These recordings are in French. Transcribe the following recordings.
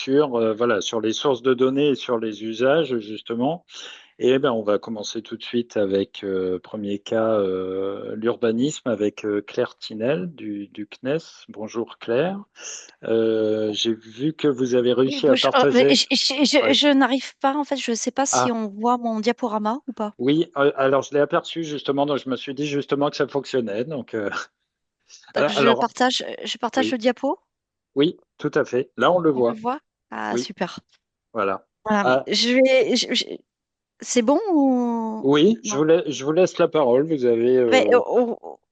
sur, voilà, sur les sources de données et sur les usages, justement. Et ben, on va commencer tout de suite avec premier cas, l'urbanisme avec Claire Tinel du CNES. Bonjour Claire. J'ai vu que vous avez Oui, réussi à bonjour. Mais partager. je, Ouais. je n'arrive pas, en fait, je ne sais pas si Ah, on voit mon diaporama ou pas. oui, alors je l'ai aperçu justement, donc je me suis dit justement que ça fonctionnait. Donc, Donc, alors, je partage oui, le diapo. oui, tout à fait. Là, on le On le voit. voit? Ah, Oui, super. voilà. Voilà. Ah, C'est bon ou oui, non? je vous laisse la parole. Vous avez.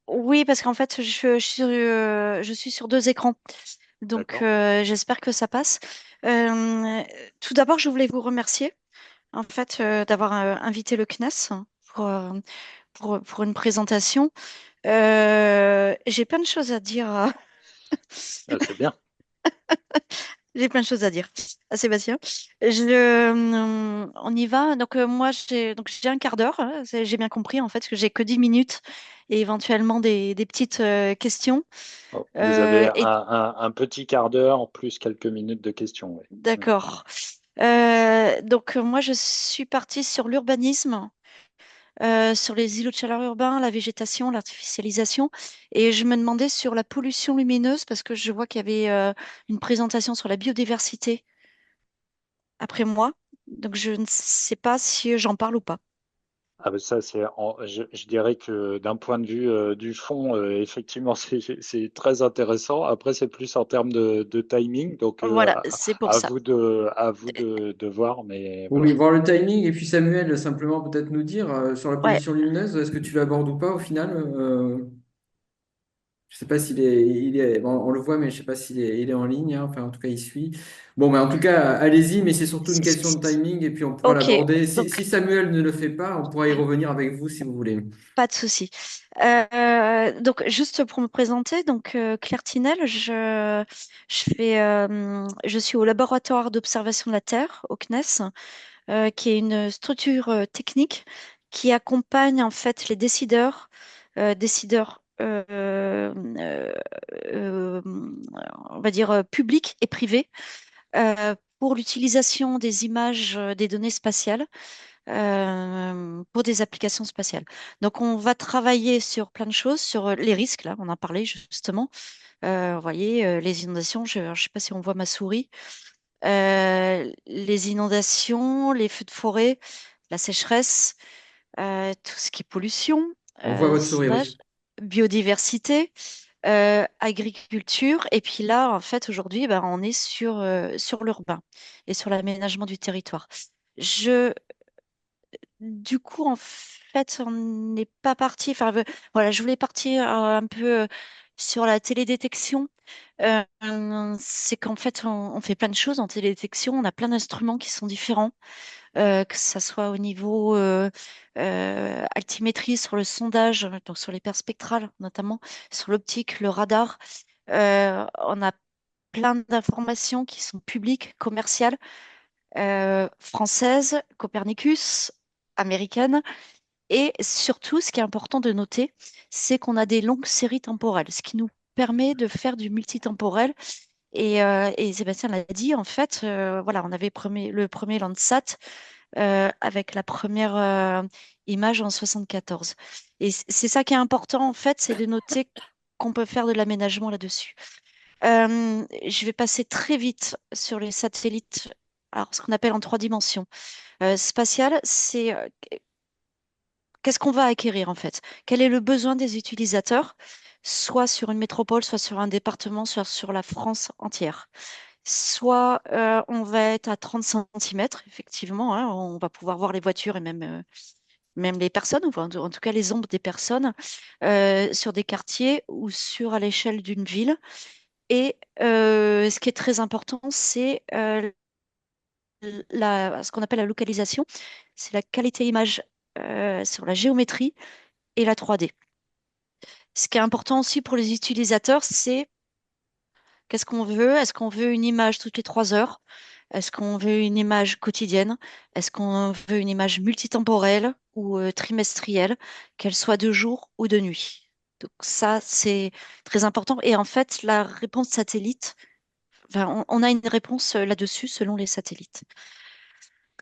Oui, parce qu'en fait, je suis sur deux écrans. Donc, D'accord. j'espère que ça passe. Euh, Tout d'abord, je voulais vous remercier, en fait, d'avoir invité le CNES pour, euh, pour une présentation. J'ai plein de choses à dire. Ah, c'est bien. J'ai plein de choses à dire. Ah, Sébastien. On y va. Donc, moi, j'ai un quart d'heure, hein. J'ai bien compris, en fait, que j'ai que 10 minutes et éventuellement des petites questions. Oh, vous avez Et un petit quart d'heure plus quelques minutes de questions. Oui. Mm. d'accord. Donc, moi, je suis partie sur l'urbanisme, sur les îlots de chaleur urbains, la végétation, l'artificialisation. Et je me demandais sur la pollution lumineuse, parce que je vois qu'il y avait une présentation sur la biodiversité après moi. Donc, je ne sais pas si j'en parle ou pas. Ah, ben ça, je dirais que d'un point de vue du fond, effectivement, c'est très intéressant. Après, c'est plus en termes de timing, donc Voilà, c'est pour ça. à vous de voir, mais voilà. Oui, voir le timing. Et puis Samuel, simplement peut-être nous dire sur la Ouais, pollution lumineuse, est-ce que tu l'abordes ou pas au final? Je sais pas bon, on le voit, mais je sais pas il est en ligne, hein. Enfin, en tout cas, il suit. Bon, mais en tout cas, allez-y, mais c'est surtout une question de timing et puis on pourra ok. l'aborder. Si Donc, Samuel ne le fait pas, on pourra y revenir avec vous si vous voulez. pas de souci. Donc, juste pour me présenter, donc Claire Tinel, je suis au laboratoire d'observation de la Terre, au CNES, qui est une structure technique qui accompagne en fait les décideurs euh, on va dire publics et privés, pour l'utilisation des images, des données spatiales pour des applications spatiales. Donc, on va travailler sur plein de choses, sur les risques, là, on en parlait justement. Vous voyez, les inondations, je ne sais pas si on voit ma souris. Les inondations, les feux de forêt, la sécheresse, tout ce qui est pollution, On voit votre souris, sondage, oui. biodiversité, agriculture. Et puis là, en fait, aujourd'hui, ben, on est sur l'urbain et sur l'aménagement du territoire. Je Du coup, en fait, on n'est pas parti. Enfin, voilà, je voulais partir un peu sur la télédétection. C'est qu'en fait, on fait plein de choses en télédétection. On a plein d'instruments qui sont différents, que ça soit au niveau altimétrie, sur le sondage, donc sur les paires spectrales notamment, sur l'optique, le radar. On a plein d'informations qui sont publiques, commerciales, françaises, Copernicus, américaines. Et surtout, ce qui est important de noter, c'est qu'on a des longues séries temporelles, ce qui nous permet de faire du multitemporel. Et Sébastien l'a dit, en fait, voilà, on avait le premier Landsat avec la première image en 74. Et c'est ça qui est important, en fait, c'est de noter qu'on peut faire de l'aménagement là-dessus. Je vais passer très vite sur les satellites, alors ce qu'on appelle en trois dimensions. Spatial, c'est qu'est-ce qu'on va acquérir en fait? Quel est le besoin des utilisateurs, soit sur une métropole, soit sur un département, soit sur la France entière? Soit on va être à 30 centimètres, effectivement, hein, on va pouvoir voir les voitures et même les personnes, ou en tout cas les ombres des personnes, sur des quartiers ou sur à l'échelle d'une ville. Et ce qui est très important, c'est ce qu'on appelle la localisation, c'est la qualité image sur la géométrie et la 3D. Ce qui est important aussi pour les utilisateurs, c'est qu'est-ce qu'on veut? Est-ce qu'on veut une image toutes les 3 heures? Est-ce qu'on veut une image quotidienne? Est-ce qu'on veut une image multitemporelle ou trimestrielle, qu'elle soit de jour ou de nuit? Donc ça, c'est très important. Et en fait, la réponse satellite Enfin, on a une réponse là-dessus selon les satellites.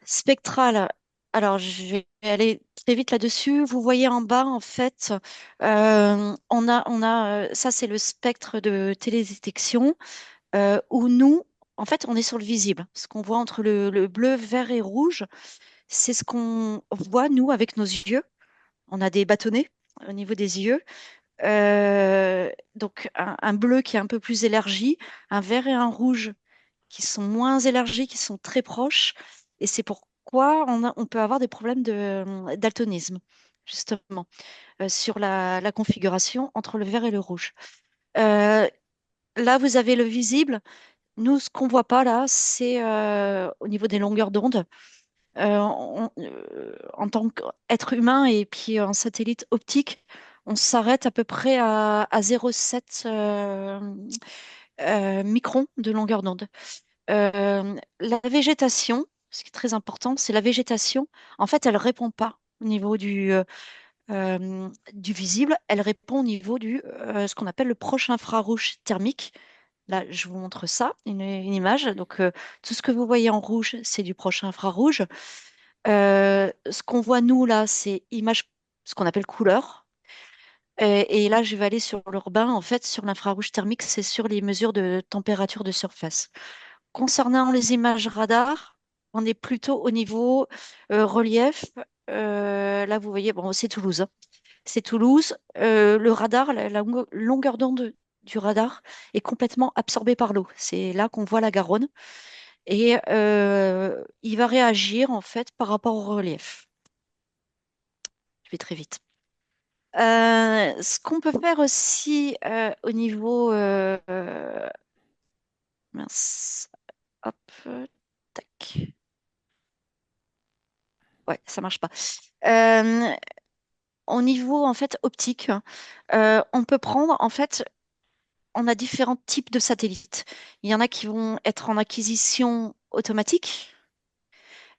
Spectral. Alors, je vais aller très vite là-dessus. Vous voyez en bas, en fait, ça, c'est le spectre de télédétection où nous, en fait, on est sur le visible. Ce qu'on voit entre le bleu, vert et rouge, c'est ce qu'on voit, nous, avec nos yeux. On a des bâtonnets au niveau des yeux. Donc, un bleu qui est un peu plus élargi, un vert et un rouge qui sont moins élargis, qui sont très proches. Et c'est pourquoi on peut avoir des problèmes de daltonisme, justement, sur la configuration entre le vert et le rouge. Euh, Là, vous avez le visible. Nous, ce qu'on voit pas là, c'est au niveau des longueurs d'onde. En tant qu'être humain et puis en satellite optique, on s'arrête à peu près à 0,7 microns de longueur d'onde. La végétation, ce qui est très important, c'est la végétation. En fait, elle répond pas au niveau du visible, elle répond au niveau du ce qu'on appelle le proche infrarouge thermique. Là, je vous montre ça, une image. Donc, tout ce que vous voyez en rouge, c'est du proche infrarouge. Ce qu'on voit nous là, c'est image, ce qu'on appelle couleur. Et là, je vais aller sur l'urbain. En fait, sur l'infrarouge thermique, c'est sur les mesures de température de surface. Concernant les images radar, on est plutôt au niveau relief. Là, vous voyez, bon, c'est Toulouse, hein. C'est Toulouse. Le radar, la longueur d'onde du radar est complètement absorbée par l'eau. C'est là qu'on voit la Garonne. Et il va réagir, en fait, par rapport au relief. Je vais très vite. Ce qu'on peut faire aussi au niveau... mince, hop, tac. Ouais, ça marche pas. Euh, Au niveau en fait optique, on peut prendre en fait, on a différents types de satellites. Il y en a qui vont être en acquisition automatique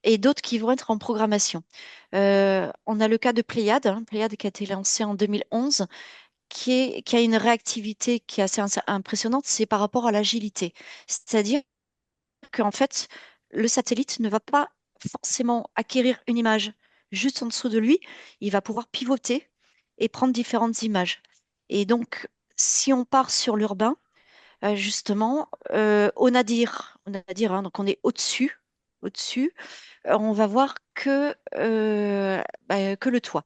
et d'autres qui vont être en programmation. On a le cas de Pléiade, hein, Pléiade qui a été lancé en 2011, qui a une réactivité qui est assez impressionnante, c'est par rapport à l'agilité. C'est-à-dire qu'en fait, le satellite ne va pas forcément acquérir une image juste en dessous de lui, il va pouvoir pivoter et prendre différentes images. Et donc, si on part sur l'urbain, justement, au Nadir, hein, donc on est au-dessus, on va voir que le toit.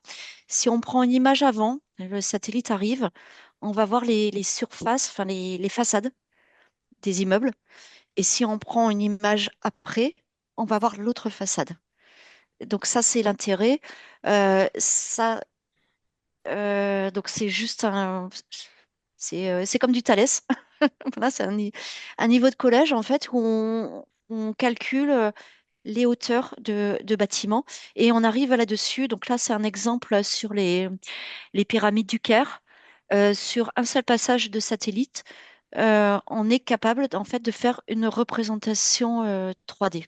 Si on prend une image avant, le satellite arrive, on va voir les surfaces, enfin les façades des immeubles. Et si on prend une image après, on va voir l'autre façade. Donc ça, c'est l'intérêt. Donc c'est juste c'est comme du Thalès. Voilà, c'est un niveau de collège en fait où on calcule les hauteurs de bâtiments et on arrive là-dessus. Donc là, c'est un exemple sur les pyramides du Caire. Sur un seul passage de satellite, on est capable en fait de faire une représentation 3D.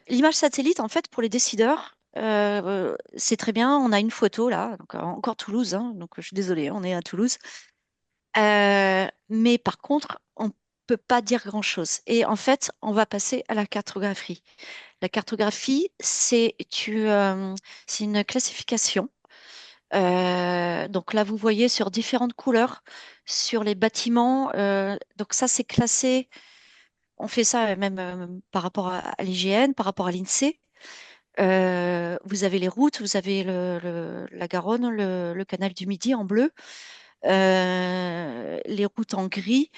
L'image satellite, en fait, pour les décideurs, c'est très bien. On a une photo là, donc, encore Toulouse, hein, donc je suis désolée, on est à Toulouse. Mais par contre, on ne peut pas dire grand-chose. Et en fait, on va passer à la cartographie. La cartographie, c'est une classification. Donc là, vous voyez sur différentes couleurs, sur les bâtiments. Donc ça, c'est classé. On fait ça même par rapport à l'IGN, par rapport à l'INSEE. Vous avez les routes, vous avez la Garonne, le canal du Midi en bleu, les routes en gris,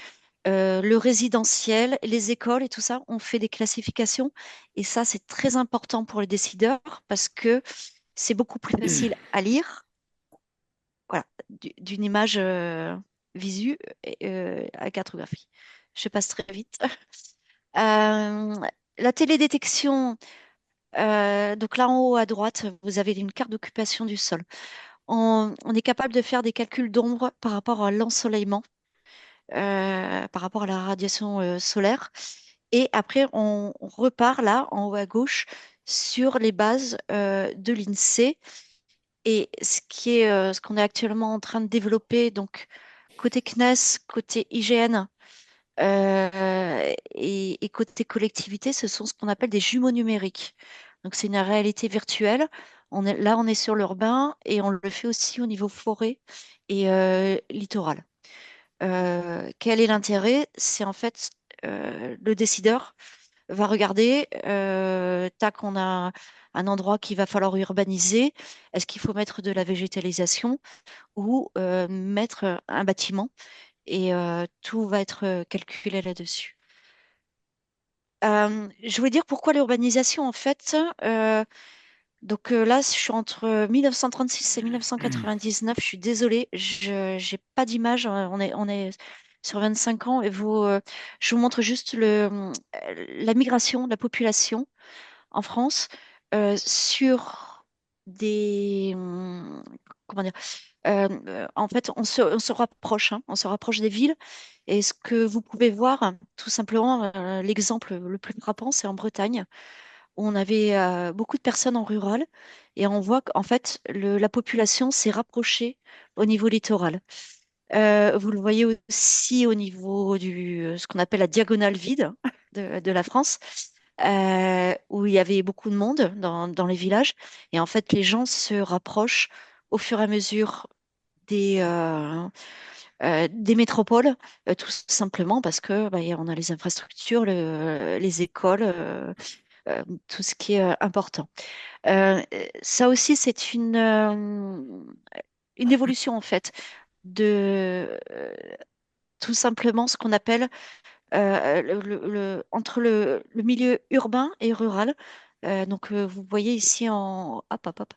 le résidentiel, les écoles et tout ça. On fait des classifications. Et ça, c'est très important pour les décideurs parce que c'est beaucoup plus facile à lire, voilà, d'une image visu à cartographie. Je passe très vite. Euh, la télédétection, donc là en haut à droite, vous avez une carte d'occupation du sol. On est capable de faire des calculs d'ombre par rapport à l'ensoleillement, par rapport à la radiation solaire. Et après, on repart là en haut à gauche sur les bases de l'INSEE. Et ce qu'on est actuellement en train de développer, donc côté CNES, côté IGN et côté collectivité, ce sont ce qu'on appelle des jumeaux numériques. Donc, c'est une réalité virtuelle. Là, on est sur l'urbain et on le fait aussi au niveau forêt et littoral. Quel est l'intérêt? C'est en fait le décideur va regarder, tac, on a un endroit qu'il va falloir urbaniser. Est-ce qu'il faut mettre de la végétalisation ou mettre un bâtiment? Et tout va être calculé là-dessus. Je voulais dire pourquoi l'urbanisation, en fait. Là, je suis entre 1936 et 1999. Je suis désolée, je n'ai pas d'image. On est sur 25 ans et je vous montre juste la migration de la population en France sur des... comment dire? En fait, on se rapproche, hein, on se rapproche des villes. Et ce que vous pouvez voir, tout simplement, l'exemple le plus frappant, c'est en Bretagne, où on avait beaucoup de personnes en rural. Et on voit qu'en fait, la population s'est rapprochée au niveau littoral. Vous le voyez aussi au niveau ce qu'on appelle la diagonale vide de la France, où il y avait beaucoup de monde dans les villages. Et en fait, les gens se rapprochent au fur et à mesure des métropoles, tout simplement parce que on a les infrastructures, les écoles, tout ce qui est important. Ça aussi, c'est une évolution en fait de tout simplement ce qu'on appelle entre le milieu urbain et rural. Vous voyez ici hop, hop, hop,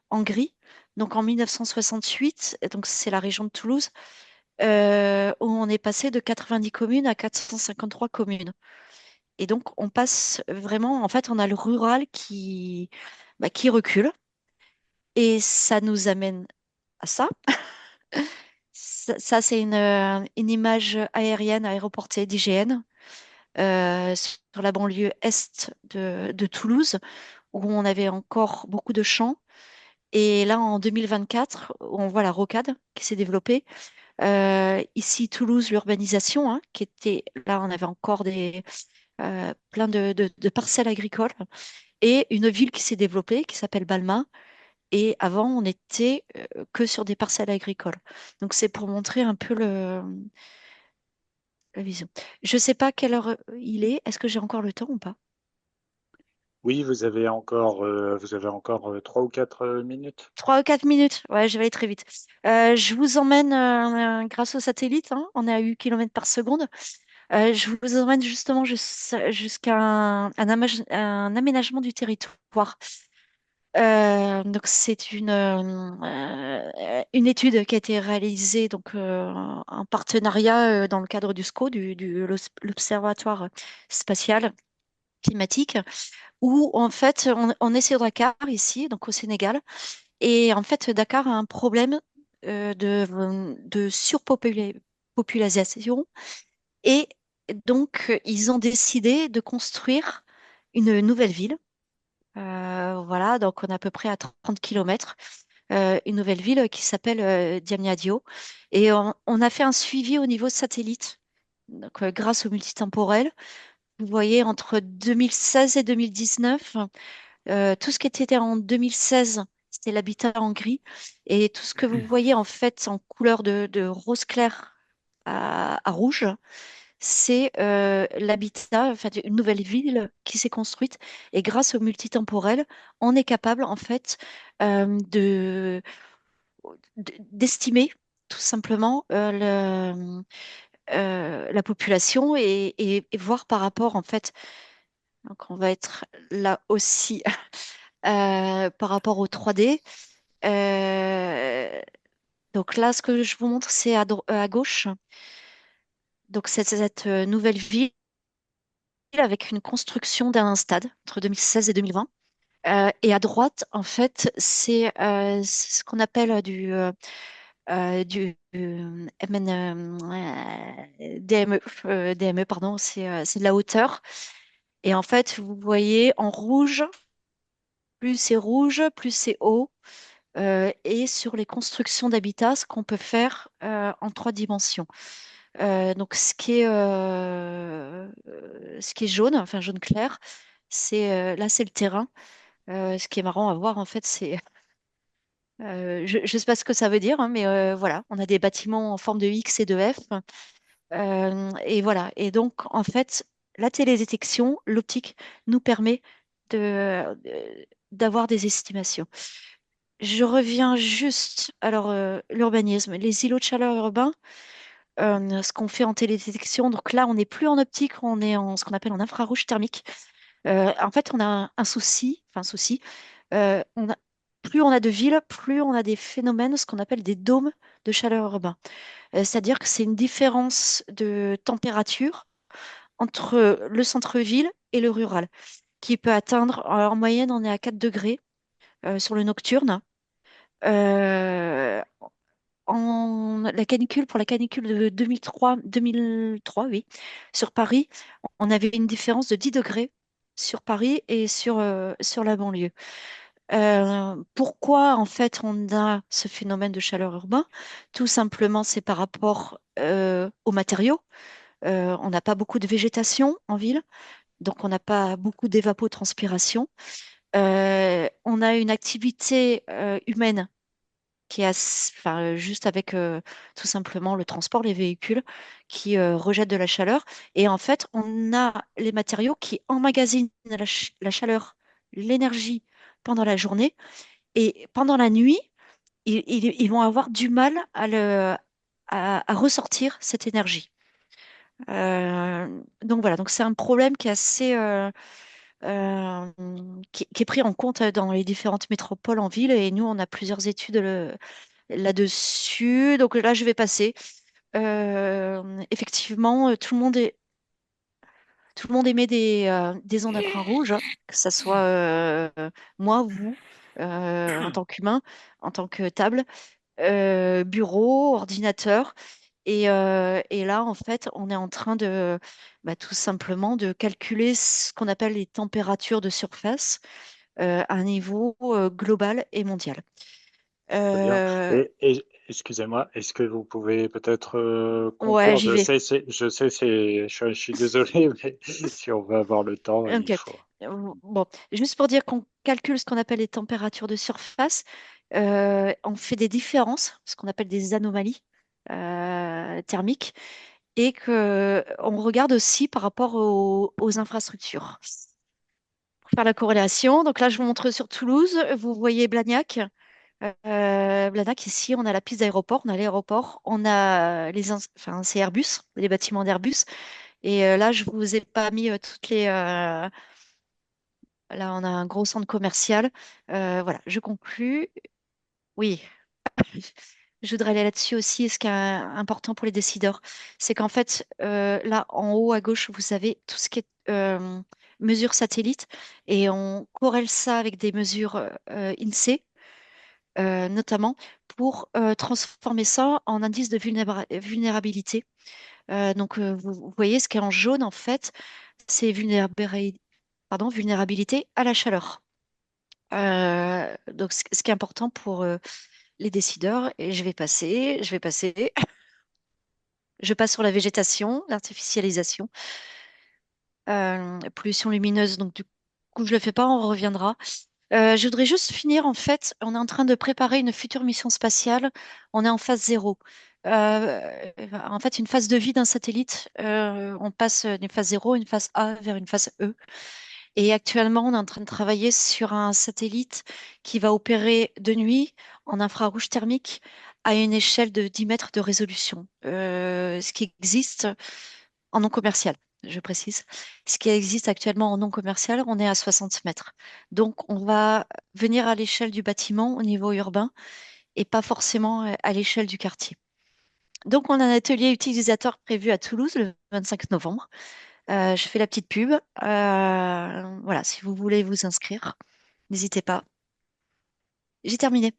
en gris. Donc en 1968, donc c'est la région de Toulouse, où on est passé de 90 communes à 453 communes. Et donc on passe vraiment, en fait, on a le rural qui recule. Et ça nous amène à ça. Ça, c'est une image aérienne aéroportée d'IGN sur la banlieue est de Toulouse, où on avait encore beaucoup de champs. Et là, en 2024, on voit la rocade qui s'est développée. Ici, Toulouse, l'urbanisation, hein, qui était là, on avait encore plein de parcelles agricoles et une ville qui s'est développée qui s'appelle Balma. Et avant, on n'était que sur des parcelles agricoles. Donc, c'est pour montrer un peu la vision. Je ne sais pas quelle heure il est. Est-ce que j'ai encore le temps ou pas? Oui, vous avez encore 3 ou 4 minutes. 3 ou 4 minutes. Ouais, je vais aller très vite. Je vous emmène grâce au satellite, hein, on est à 8 km par seconde. Je vous emmène justement jusqu'à un aménagement du territoire. Donc c'est une étude qui a été réalisée en partenariat dans le cadre du SCO, l'Observatoire spatial climatique, où en fait on est sur Dakar ici, donc au Sénégal, et en fait Dakar a un problème de surpopulation, et donc ils ont décidé de construire une nouvelle ville. Voilà, donc on est à peu près à 30 kilomètres, une nouvelle ville qui s'appelle Diamniadio. Et on a fait un suivi au niveau satellite, donc, grâce au multitemporel. Vous voyez, entre 2016 et 2019, tout ce qui était en 2016, c'était l'habitat en gris. Et tout ce que vous voyez en fait en couleur de rose clair à rouge, c'est l'habitat, enfin, une nouvelle ville qui s'est construite. Et grâce au multitemporel, on est capable, en fait, d'estimer tout simplement la population et voir par rapport, en fait, donc on va être là aussi par rapport au 3D. Euh, donc là, ce que je vous montre, c'est à gauche. Donc c'est cette nouvelle ville avec une construction d'un stade entre 2016 et 2020. Et à droite, en fait, c'est ce qu'on appelle du DME, DME, pardon, c'est de la hauteur. Et en fait, vous voyez en rouge, plus c'est rouge, plus c'est haut. et sur les constructions d'habitat, ce qu'on peut faire en 3 dimensions. Donc, ce qui est jaune, enfin jaune clair, là, c'est le terrain. Ce qui est marrant à voir, en fait, je ne sais pas ce que ça veut dire, hein, mais voilà, on a des bâtiments en forme de X et de F. Et voilà. Et donc, en fait, la télédétection, l'optique, nous permet d'avoir des estimations. Je reviens juste, alors, l'urbanisme, les îlots de chaleur urbains, ce qu'on fait en télédétection. Donc là, on n'est plus en optique, on est en ce qu'on appelle en infrarouge thermique. En fait, on a un souci, enfin un souci. Plus on a de villes, plus on a des phénomènes, ce qu'on appelle des dômes de chaleur urbain. C'est-à-dire que c'est une différence de température entre le centre-ville et le rural, qui peut atteindre, en moyenne, on est à 4 degrés sur le nocturne. Euh, pour la canicule de 2003, oui, sur Paris, on avait une différence de 10 degrés sur Paris et sur la banlieue. Pourquoi en fait on a ce phénomène de chaleur urbain? Tout simplement, c'est par rapport aux matériaux. On n'a pas beaucoup de végétation en ville, donc on n'a pas beaucoup d'évapotranspiration. On a une activité humaine qui est juste avec tout simplement le transport, les véhicules qui rejettent de la chaleur. Et en fait, on a les matériaux qui emmagasinent la chaleur, l'énergie pendant la journée. Et pendant la nuit, ils vont avoir du mal à ressortir cette énergie. Donc voilà, donc c'est un problème qui est euh, qui est pris en compte dans les différentes métropoles en ville. Et nous, on a plusieurs études là-dessus. Donc là, je vais passer. Effectivement, tout le monde émet des ondes infrarouges, hein, que ce soit moi, vous, en tant qu'humain, en tant que table, bureau, ordinateur. Et là, en fait, on est en train tout simplement de calculer ce qu'on appelle les températures de surface à un niveau global et mondial. Très bien. Euh, Excusez-moi, est-ce que vous pouvez peut-être ouais, conclure? j'y vais. Je suis désolé, mais si on veut avoir le temps, il Ok. faut. Bon, juste pour dire qu'on calcule ce qu'on appelle les températures de surface, on fait des différences, ce qu'on appelle des anomalies thermiques, et que on regarde aussi par rapport aux infrastructures. Pour faire la corrélation, donc là, je vous montre sur Toulouse, vous voyez Blagnac. Blagnac, ici, on a la piste d'aéroport, on a l'aéroport, on a enfin, c'est Airbus, les bâtiments d'Airbus. Et là, je vous ai pas mis toutes les. Là, on a un gros centre commercial. Voilà, je conclus. Oui, je voudrais aller là-dessus aussi. Ce qui est important pour les décideurs, c'est qu'en fait, là, en haut à gauche, vous avez tout ce qui est mesures satellites et on corrèle ça avec des mesures INSEE, notamment pour transformer ça en indice de vulnérabilité. Donc, vous voyez, ce qui est en jaune, en fait, c'est vulnérabilité à la chaleur. Donc, ce qui est important pour les décideurs, et je vais passer, je passe sur la végétation, l'artificialisation, pollution lumineuse. Donc, du coup, je le fais pas, on reviendra. Je voudrais juste finir, en fait, on est en train de préparer une future mission spatiale. On est en phase zéro. En fait, une phase de vie d'un satellite, on passe d'une phase zéro, une phase A vers une phase E. Et actuellement, on est en train de travailler sur un satellite qui va opérer de nuit en infrarouge thermique à une échelle de 10 mètres de résolution, ce qui existe en non commercial, je précise. Ce qui existe actuellement en non commercial, on est à 60 mètres. Donc, on va venir à l'échelle du bâtiment au niveau urbain et pas forcément à l'échelle du quartier. Donc, on a un atelier utilisateur prévu à Toulouse le 25 novembre. Je fais la petite pub. Voilà, si vous voulez vous inscrire, n'hésitez pas. J'ai terminé.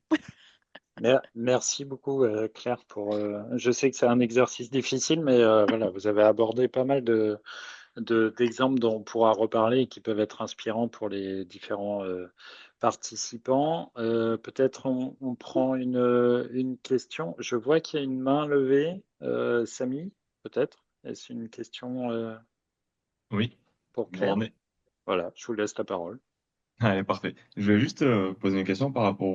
Merci beaucoup, Claire, pour. Je sais que c'est un exercice difficile, mais voilà, vous avez abordé pas mal d'exemples dont on pourra reparler et qui peuvent être inspirants pour les différents participants. Peut-être on prend une question. Je vois qu'il y a une main levée. Samy, peut-être? Est-ce une question Oui, pour vous Claire? m'entendez? Voilà, je vous laisse la parole. Allez, parfait. Je vais juste poser une question par rapport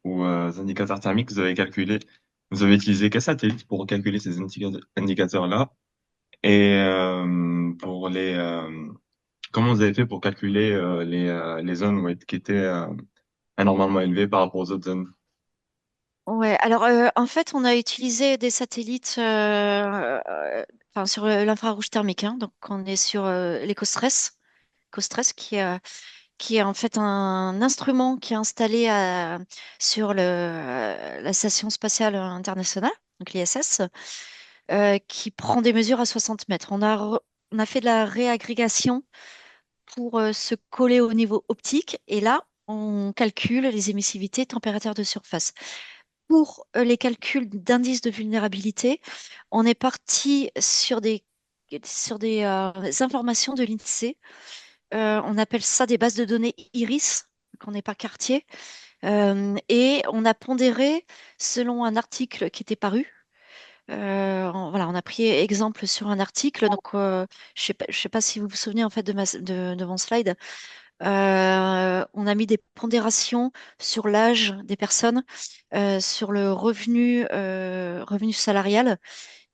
aux indicateurs thermiques que vous avez calculés. Vous avez utilisé quel satellite pour calculer ces indicateurs-là? Et pour comment vous avez fait pour calculer les zones qui étaient anormalement élevées par rapport aux autres zones? Ouais, alors en fait, on a utilisé des satellites enfin, sur l'infrarouge thermique. Hein. Donc, on est sur l'EcoStress, EcoStress qui est en fait un instrument qui est installé sur la Station spatiale internationale, donc l'ISS, qui prend des mesures à 60 mètres. On a fait de la réagrégation pour se coller au niveau optique et là, on calcule les émissivités température de surface. Pour les calculs d'indice de vulnérabilité, on est parti sur des informations de l'INSEE. On appelle ça des bases de données IRIS, qu'on n'est pas quartier. Et on a pondéré selon un article qui était paru. Voilà, on a pris exemple sur un article. Donc, je sais pas si vous vous souvenez en fait de mon slide. On a mis des pondérations sur l'âge des personnes, sur le revenu salarial,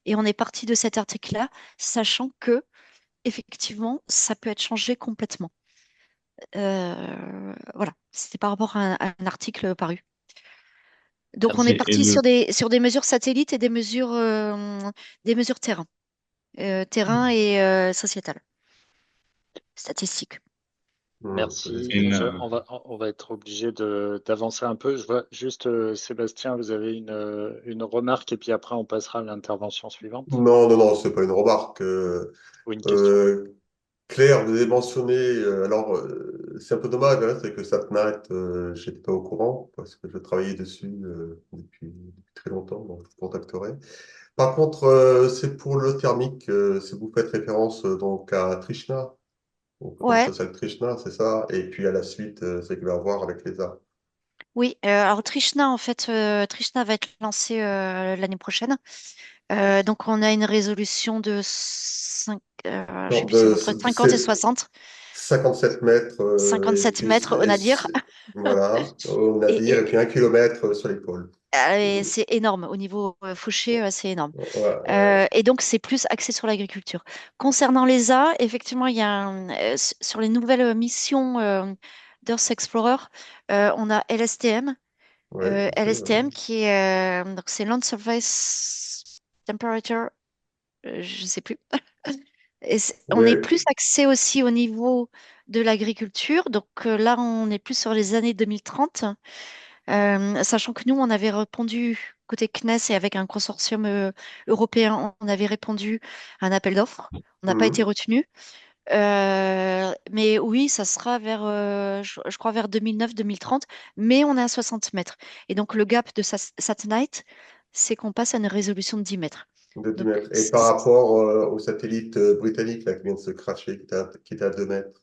et on est parti de cet article-là, sachant que effectivement, ça peut être changé complètement. Voilà, c'était par rapport à un article paru. Donc, on est Merci. Et parti sur des mesures satellites et des mesures terrain, terrain et sociétal, statistiques. Merci. et On va être obligé d'avancer un peu. Je vois juste, Sébastien, vous avez une remarque et puis après on passera à l'intervention suivante Non, non, non, c'est pas une remarque. ou une question. Euh, Claire, vous avez mentionné, c'est un peu dommage, hein, c'est que SatNet, j'étais pas au courant parce que je travaillais dessus depuis très longtemps, donc je vous contacterai. Par contre, c'est pour le thermique, si vous faites référence donc à Trishna, au programme Ouais, social Trishna, c'est ça, et puis à la suite, c'est qu'il va avoir avec l'ESA. oui. Alors, Trishna, en fait, Trishna va être lancé l'année prochaine. Donc, on a une résolution de je sais Donc plus, c'est de entre 50 et 60, 57 mètres, et 57 puis mètres au nadir. voilà, au Et, nadir, et et, puis 1 kilomètre sur l'épaule. et c'est énorme. Au niveau fauché, c'est énorme. Ouais, ouais. Et donc, c'est plus axé sur l'agriculture. Concernant l'ESA, effectivement, il y a sur les nouvelles missions d'Earth Explorer, on a LSTM. Ouais, je sais, ouais. LSTM qui est donc c'est Land Surface Temperature, je sais plus. On est Ouais, plus axé aussi au niveau de l'agriculture. Donc là, on est plus sur les années 2030. Sachant que nous, on avait répondu côté CNES et avec un consortium européen, on avait répondu à un appel d'offres. On n'a pas été mhm. retenu. Mais oui, ça sera vers, je crois, vers 2009-2030. Mais on est à 60 mètres. Et donc, le gap de Satellite, c'est qu'on passe à une résolution de 10 mètres. De 10 Donc, mètres. Et par rapport au satellite britannique là, qui vient de se cracher, qui était à 2 mètres,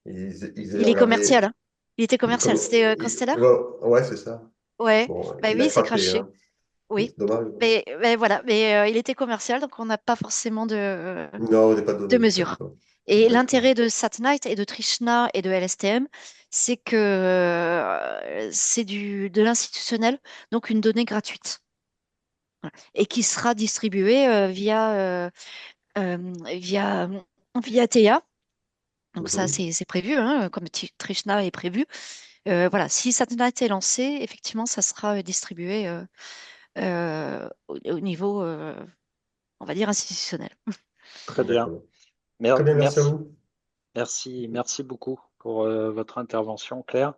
ils avaient il est commercial, regardé. hein. Il était commercial. C'était Constellar? Ouais, ouais, c'est ça. Ouais. Bon, Bah il a oui, c'est craché, craché. hein. Oui. C'est dommage. Mais voilà. Mais il était commercial, donc on n'a pas forcément Non, on n'est pas de donné. mesure. D'accord. Et D'accord. l'intérêt de Satnite et de Trishna et de LSTM, c'est que c'est de l'institutionnel, donc une donnée gratuite, voilà. Et qui sera distribuée euh, via, via Théa. Donc ça, Mhm. c'est prévu, hein, comme Trishna est prévu. Voilà, si Satnite est lancé, effectivement, ça sera distribué au niveau, on va dire, institutionnel. Très bien. D'accord. Très bien, merci à Merci, vous. merci beaucoup pour votre intervention, Claire.